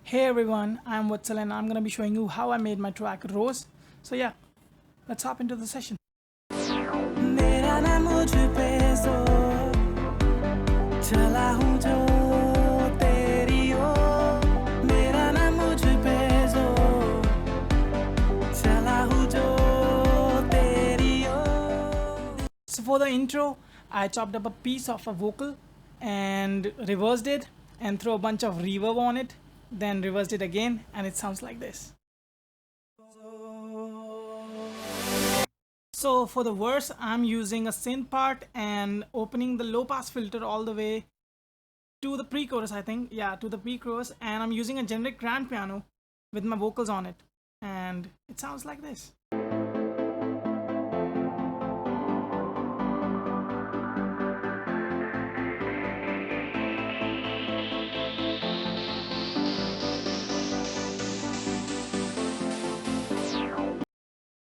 Hey everyone, I'm Vatsal and I'm going to be showing you how I made my track Rose. So yeah, let's hop into the session. मेरा ना मुझ पे जोर चला हूँ जो तेरी ओर मेरा ना मुझ पे जोर चला हूँ जो तेरी ओर. So for the intro, I chopped up a piece of a vocal and reversed it and threw a bunch of reverb on it, then reversed it again, and it sounds like this. So for the verse, I'm using a synth part and opening the low pass filter all the way to the pre-chorus, I think. Yeah, to the pre-chorus, and I'm using a generic grand piano with my vocals on it, and it sounds like this.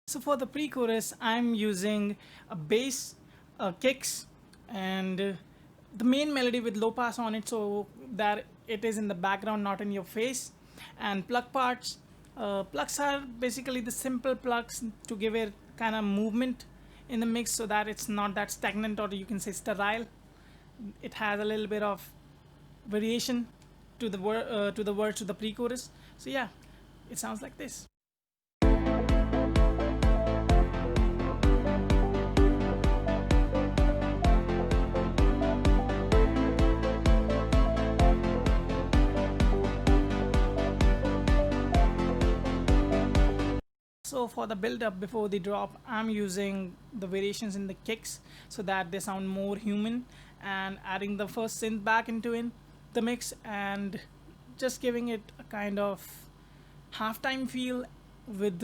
So for the pre-chorus, I'm using a bass, kicks, and the main melody with low pass on it, so that it is in the background, not in your face. And plug parts. Plugs are basically the simple plugs to give it kind of movement in the mix, so that it's not that stagnant, or you can say sterile. It has a little bit of variation to the words to the pre-chorus. So yeah, it sounds like this. So for the build up before the drop, I'm using the variations in the kicks so that they sound more human, and adding the first synth back into the mix, and just giving it a kind of halftime feel with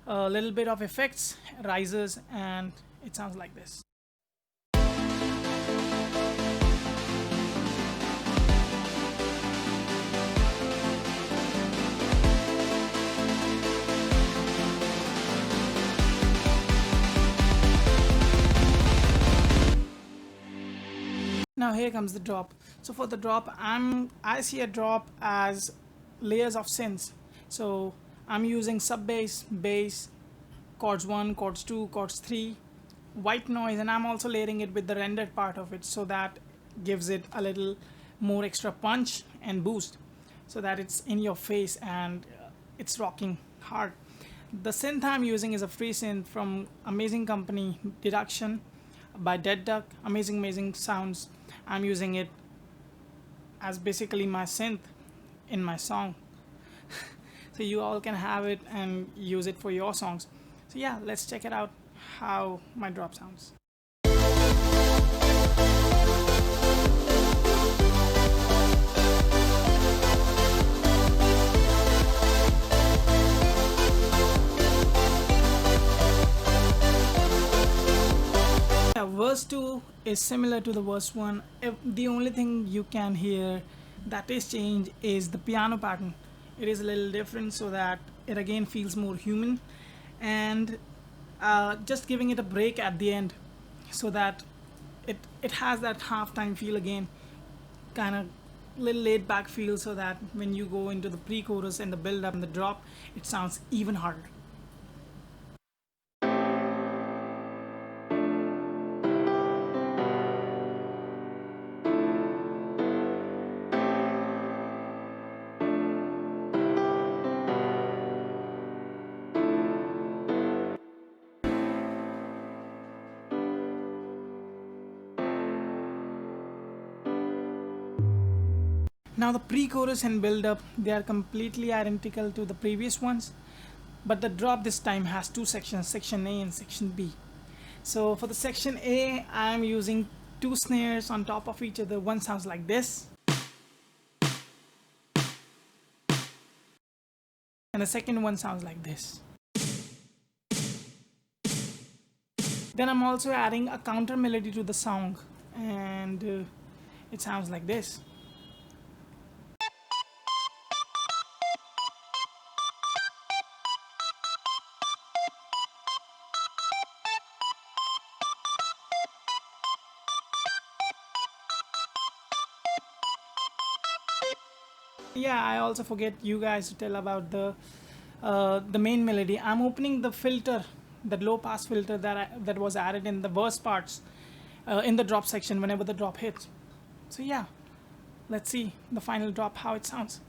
a little bit of effects, risers, and it sounds like this. Now here comes the drop. So for the drop, I see a drop as layers of synths. So I'm using sub bass, chords 1, chords 2, chords 3, white noise, and I'm also layering it with the rendered part of it, so that gives it a little more extra punch and boost, so that it's in your face and it's rocking hard. The synth I'm using is a free synth from amazing company Deduction by Dead Duck. Amazing sounds. I'm using it as basically my synth in my song. So you all can have it and use it for your songs. So yeah, let's check it out how my drop sounds. Verse 2 is similar to the verse 1. The only thing you can hear that is changed is the piano pattern. It is a little different, so that it again feels more human, and just giving it a break at the end, so that it has that halftime feel again, kind of little laid back feel, so that when you go into the pre-chorus and the build up and the drop, it sounds even harder. Now the pre-chorus and build-up, they are completely identical to the previous ones, but the drop this time has two sections, section A and section B. So for the section A, I am using two snares on top of each other. One sounds like this, and the second one sounds like this. Then I'm also adding a counter melody to the song, and it sounds like this. Yeah, I also forget you guys to tell about the main melody. I'm opening the filter, the low pass filter that was added in the verse parts, in the drop section whenever the drop hits. So yeah, let's see the final drop how it sounds.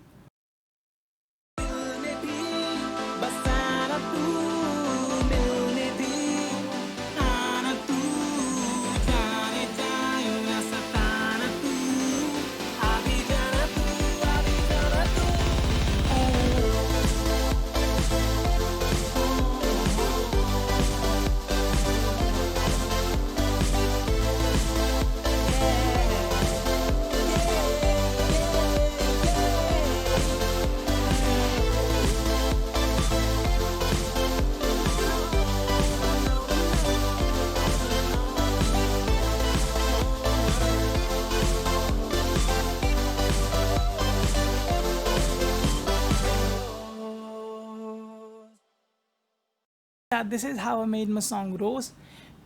Yeah, this is how I made my song Rose.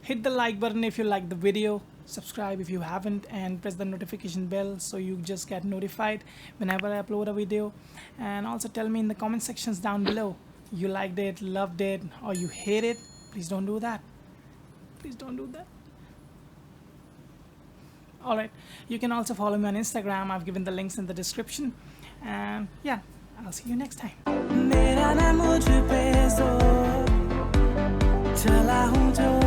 Hit the like button if you like the video, subscribe if you haven't, and press the notification bell so you just get notified whenever I upload a video. And also tell me in the comment sections down below, you liked it, loved it, or you hate it. Please don't do that. Please don't do that. Alright, you can also follow me on Instagram. I've given the links in the description. And yeah, I'll see you next time. चला हूँ जो